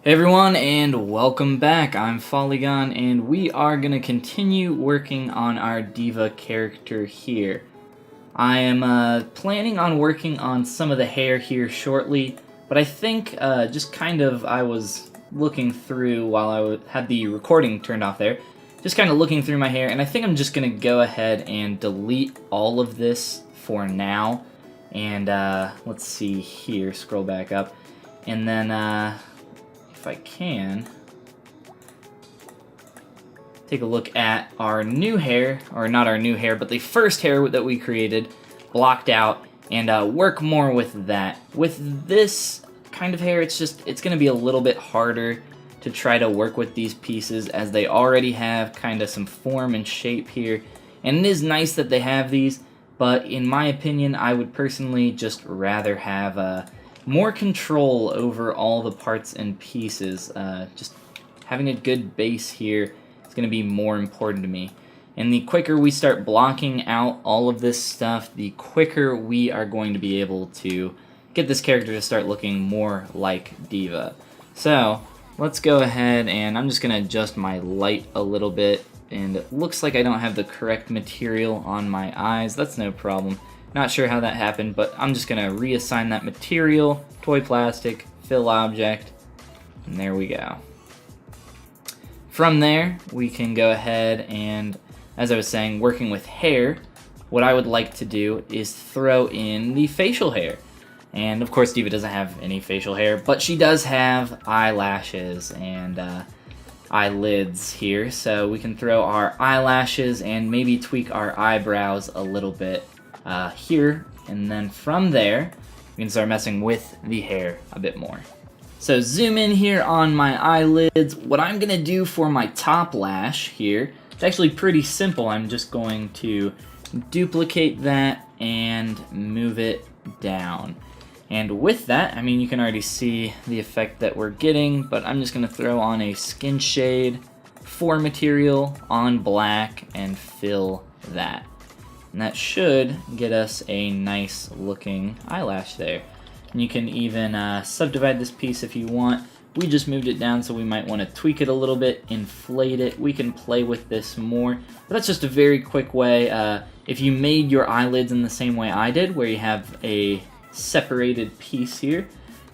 Hey everyone, and welcome back. I'm Follygon, and we are going to continue working on our D.Va character here. I am planning on working on some of the hair here shortly, but I think I was looking through while I had the recording turned off there, just kind of looking through my hair, and I think I'm just going to go ahead and delete all of this for now. And let's see here, scroll back up, and then if I can, take a look at our new hair, or not our new hair, but the first hair that we created, blocked out, and work more with that. With this kind of hair, it's going to be a little bit harder to try to work with these pieces, as they already have kind of some form and shape here, and it is nice that they have these, but in my opinion, I would personally just rather have more control over all the parts and pieces. Just having a good base here is going to be more important to me. And the quicker we start blocking out all of this stuff, the quicker we are going to be able to get this character to start looking more like D.Va. So let's go ahead, and I'm just going to adjust my light a little bit. And it looks like I don't have the correct material on my eyes. That's no problem. Not sure how that happened, but I'm just going to reassign that material, toy plastic, fill object, and there we go. From there, we can go ahead and, as I was saying, working with hair, what I would like to do is throw in the facial hair. And of course, D.Va doesn't have any facial hair, but she does have eyelashes and eyelids here, so we can throw our eyelashes and maybe tweak our eyebrows a little bit here, and then from there we can start messing with the hair a bit more. So zoom in here on my eyelids. What I'm gonna do for my top lash here, it's actually pretty simple. I'm just going to duplicate that and move it down. And with that, I mean, you can already see the effect that we're getting, but I'm just gonna throw on a skin shade for material on black and fill that. And that should get us a nice looking eyelash there. And you can even subdivide this piece if you want. We just moved it down, so we might want to tweak it a little bit, inflate it. We can play with this more, but that's just a very quick way. If you made your eyelids in the same way I did, where you have a separated piece here,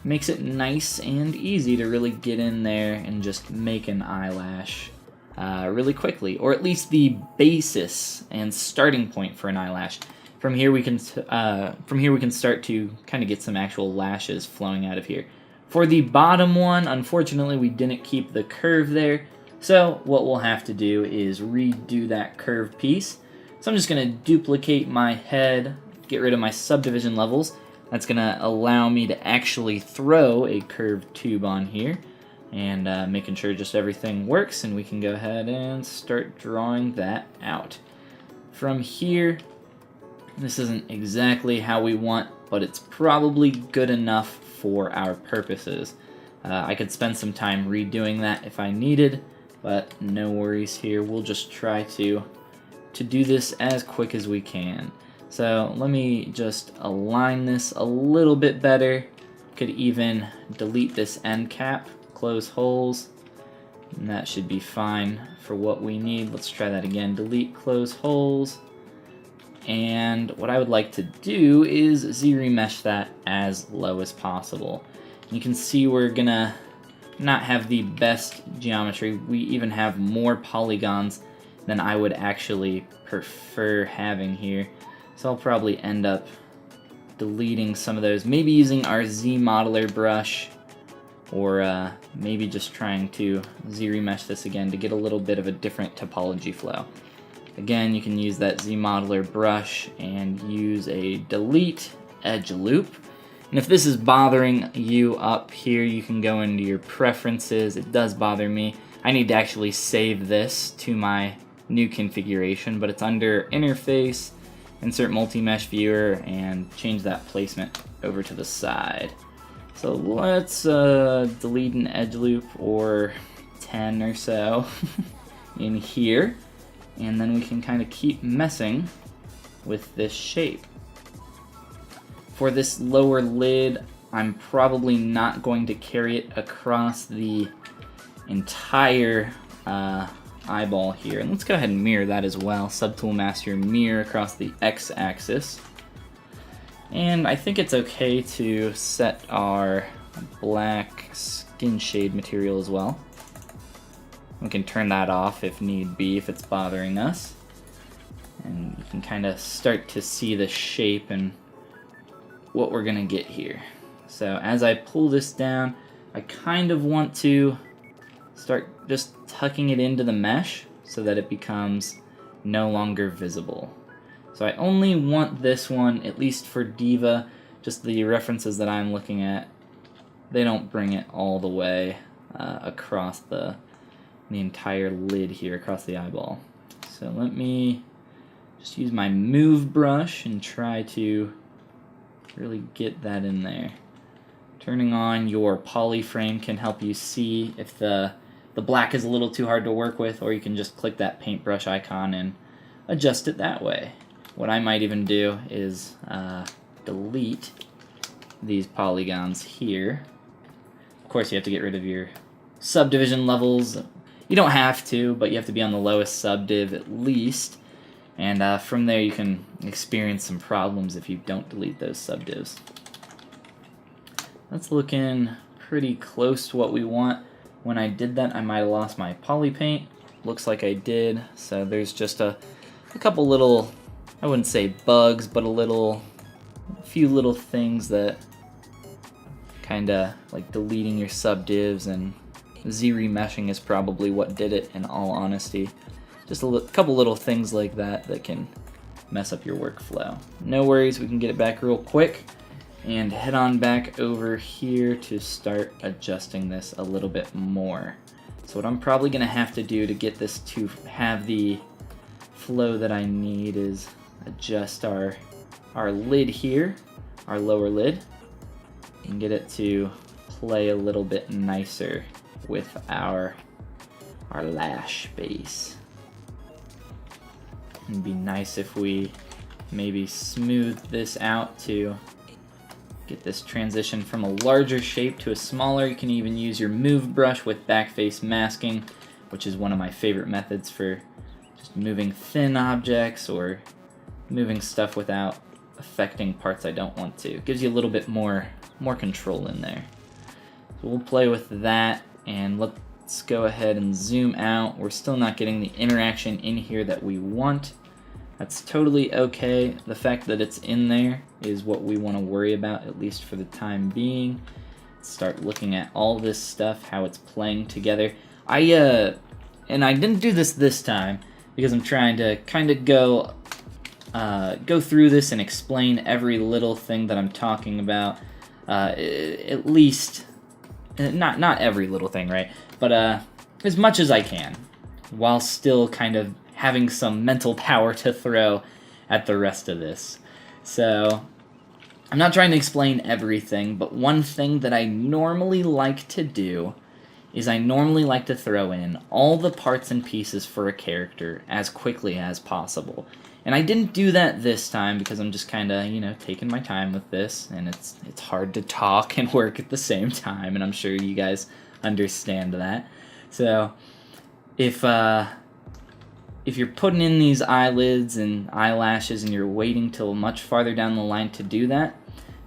makes it nice and easy to really get in there and just make an eyelash really quickly, or at least the basis and starting point for an eyelash. From here we can start to kind of get some actual lashes flowing out of here. For the bottom one, unfortunately, we didn't keep the curve there, so what we'll have to do is redo that curve piece. So I'm just going to duplicate my head, get rid of my subdivision levels. That's going to allow me to actually throw a curved tube on here, and making sure just everything works, and we can go ahead and start drawing that out. From here, this isn't exactly how we want, but it's probably good enough for our purposes. I could spend some time redoing that if I needed, but no worries here. We'll just try to do this as quick as we can. So let me just align this a little bit better. Could even delete this end cap, close holes, and that should be fine for what we need. Let's try that again. Delete, close holes. And what I would like to do is Z-remesh that as low as possible. You can see we're gonna not have the best geometry. We even have more polygons than I would actually prefer having here. So I'll probably end up deleting some of those, maybe using our Z modeler brush, or maybe just trying to Z-remesh this again to get a little bit of a different topology flow. Again, you can use that Z modeler brush and use a delete edge loop. And if this is bothering you up here, you can go into your preferences. It does bother me. I need to actually save this to my new configuration, but it's under interface, insert multi-mesh viewer, and change that placement over to the side. So let's delete an edge loop, or 10 or so in here, and then we can kind of keep messing with this shape. For this lower lid, I'm probably not going to carry it across the entire eyeball here. And let's go ahead and mirror that as well. Subtool Master mirror across the x-axis. And I think it's okay to set our black skin shade material as well. We can turn that off if need be, if it's bothering us. And you can kind of start to see the shape and what we're gonna get here. So as I pull this down, I kind of want to start just tucking it into the mesh so that it becomes no longer visible. So I only want this one, at least for D.Va, just the references that I'm looking at, they don't bring it all the way across the entire lid here, across the eyeball. So let me just use my move brush and try to really get that in there. Turning on your poly frame can help you see if the black is a little too hard to work with, or you can just click that paintbrush icon and adjust it that way. What I might even do is delete these polygons here. Of course, you have to get rid of your subdivision levels. You don't have to, but you have to be on the lowest subdiv at least. And from there, you can experience some problems if you don't delete those subdivs. That's looking pretty close to what we want. When I did that, I might have lost my poly paint. Looks like I did. So there's just a couple little, I wouldn't say bugs, but a few little things that kind of like deleting your subdivs, and z-remeshing is probably what did it, in all honesty. Just a couple little things like that that can mess up your workflow. No worries, we can get it back real quick and head on back over here to start adjusting this a little bit more. So what I'm probably going to have to do to get this to have the flow that I need is adjust our lid here, our lower lid, and get it to play a little bit nicer with our lash base. It'd be nice if we maybe smooth this out to get this transition from a larger shape to a smaller. You can even use your move brush with backface masking, which is one of my favorite methods for just moving thin objects or moving stuff without affecting parts I don't want to. It gives you a little bit more control in there. So we'll play with that, and let's go ahead and zoom out. We're still not getting the interaction in here that we want. That's totally okay. The fact that it's in there is what we want to worry about, at least for the time being. Start looking at all this stuff, how it's playing together. And I didn't do this time because I'm trying to kind of go through this and explain every little thing that I'm talking about. At least, not every little thing, right? But as much as I can, while still kind of having some mental power to throw at the rest of this. So I'm not trying to explain everything, but one thing that I normally like to do is I normally like to throw in all the parts and pieces for a character as quickly as possible. And I didn't do that this time because I'm just kind of, taking my time with this, and it's hard to talk and work at the same time, and I'm sure you guys understand that. So if you're putting in these eyelids and eyelashes and you're waiting till much farther down the line to do that,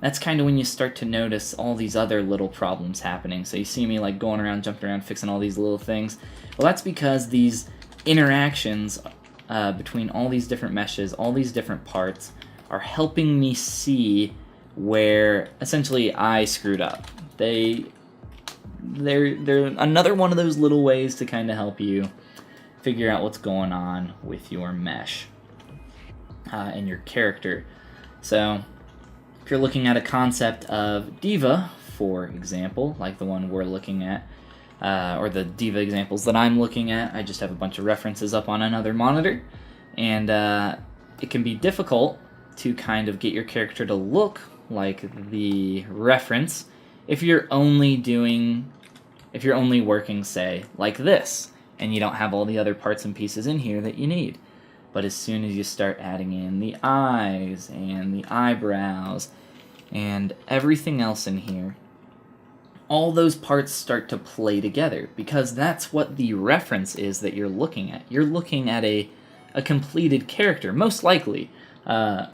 that's kind of when you start to notice all these other little problems happening. So you see me like going around, jumping around, fixing all these little things. Well, that's because these interactions between all these different meshes, all these different parts, are helping me see where essentially I screwed up. They're another one of those little ways to kind of help you figure out what's going on with your mesh and your character. So if you're looking at a concept of D.Va, for example, like the one we're looking at, or the D.Va examples that I'm looking at, I just have a bunch of references up on another monitor, and it can be difficult to kind of get your character to look like the reference if you're only working, say, like this, and you don't have all the other parts and pieces in here that you need. But as soon as you start adding in the eyes and the eyebrows and everything else in here, all those parts start to play together, because that's what the reference is that you're looking at. You're looking at a completed character, most likely. I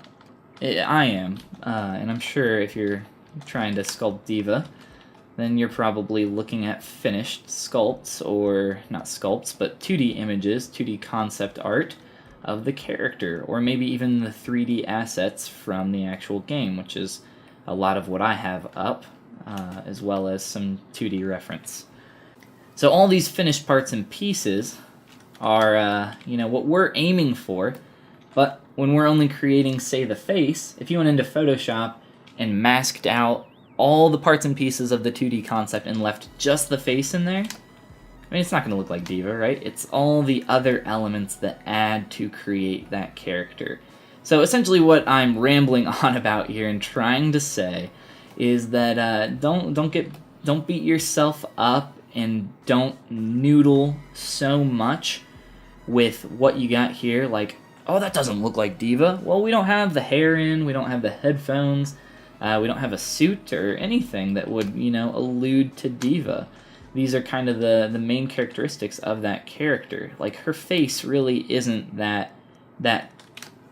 am, and I'm sure if you're trying to sculpt D.Va, then you're probably looking at finished sculpts, or not sculpts, but 2D images, 2D concept art of the character, or maybe even the 3D assets from the actual game, which is a lot of what I have up, as well as some 2D reference. So all these finished parts and pieces are, what we're aiming for, but when we're only creating, say, the face, if you went into Photoshop and masked out all the parts and pieces of the 2D concept and left just the face in there, I mean, it's not going to look like D.Va, right? It's all the other elements that add to create that character. So essentially what I'm rambling on about here and trying to say is that don't beat yourself up and don't noodle so much with what you got here, like, oh, that doesn't look like D.Va. Well, we don't have the hair in, we don't have the headphones, we don't have a suit or anything that would, allude to D.Va. These are kind of the main characteristics of that character. Like, her face really isn't that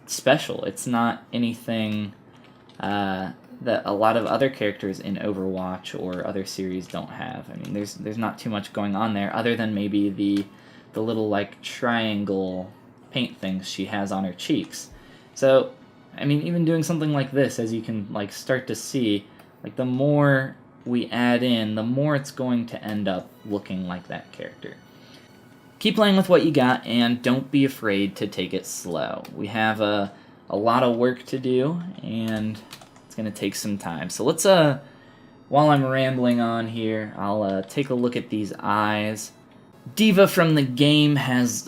special. It's not anything that a lot of other characters in Overwatch or other series don't have. I mean, there's not too much going on there, other than maybe the little, like, triangle paint things she has on her cheeks. So, I mean, even doing something like this, as you can, like, start to see, like, the more we add in, the more it's going to end up looking like that character. Keep playing with what you got, and don't be afraid to take it slow. We have a lot of work to do, and it's going to take some time. So let's, while I'm rambling on here, I'll take a look at these eyes. D.Va from the game has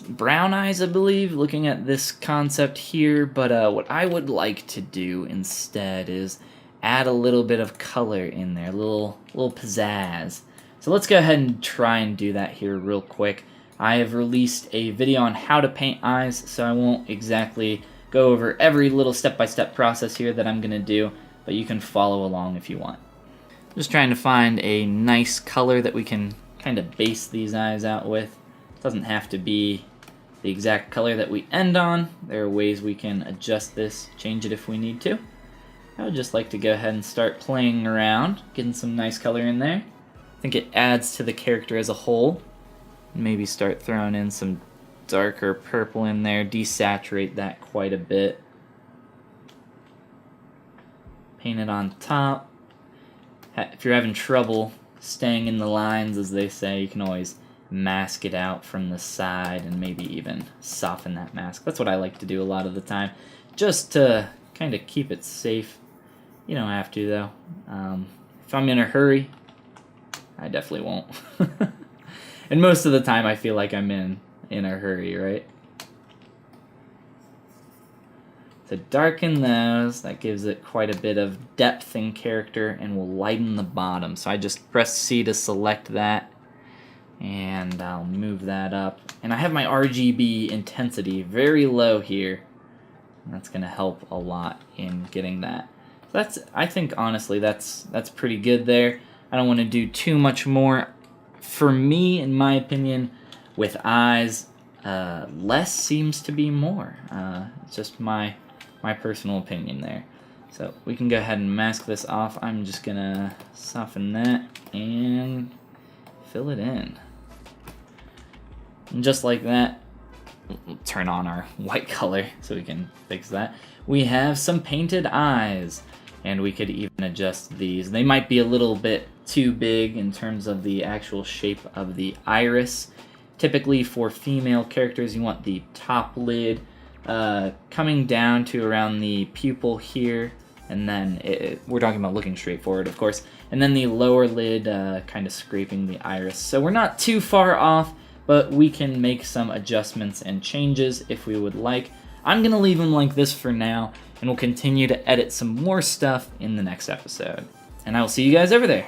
brown eyes, I believe, looking at this concept here, but what I would like to do instead is add a little bit of color in there, a little pizzazz. So let's go ahead and try and do that here real quick. I have released a video on how to paint eyes, so I won't exactly go over every little step-by-step process here that I'm going to do, but you can follow along if you want. Just trying to find a nice color that we can kind of base these eyes out with. It doesn't have to be the exact color that we end on. There are ways we can adjust this, change it if we need to. I would just like to go ahead and start playing around, getting some nice color in there. I think it adds to the character as a whole. Maybe start throwing in some darker purple in there, desaturate that quite a bit. Paint it on top. If you're having trouble staying in the lines, as they say, you can always mask it out from the side and maybe even soften that mask. That's what I like to do a lot of the time, just to kind of keep it safe. You don't have to, though. If I'm in a hurry, I definitely won't. And most of the time I feel like I'm in a hurry, right? To darken those, that gives it quite a bit of depth in character and will lighten the bottom. So I just press C to select that, and I'll move that up. And I have my RGB intensity very low here. And that's going to help a lot in getting that. I think honestly that's pretty good there. I don't want to do too much more. For me, in my opinion, with eyes, less seems to be more. It's just my personal opinion there. So we can go ahead and mask this off. I'm just gonna soften that and fill it in. And just like that, we'll turn on our white color so we can fix that. We have some painted eyes, and we could even adjust these. They might be a little bit too big in terms of the actual shape of the iris. Typically for female characters, you want the top lid coming down to around the pupil here, and then we're talking about looking straight forward, of course, and then the lower lid kind of scraping the iris. So we're not too far off, but we can make some adjustments and changes if we would like. I'm going to leave them like this for now, and we'll continue to edit some more stuff in the next episode. And I will see you guys over there.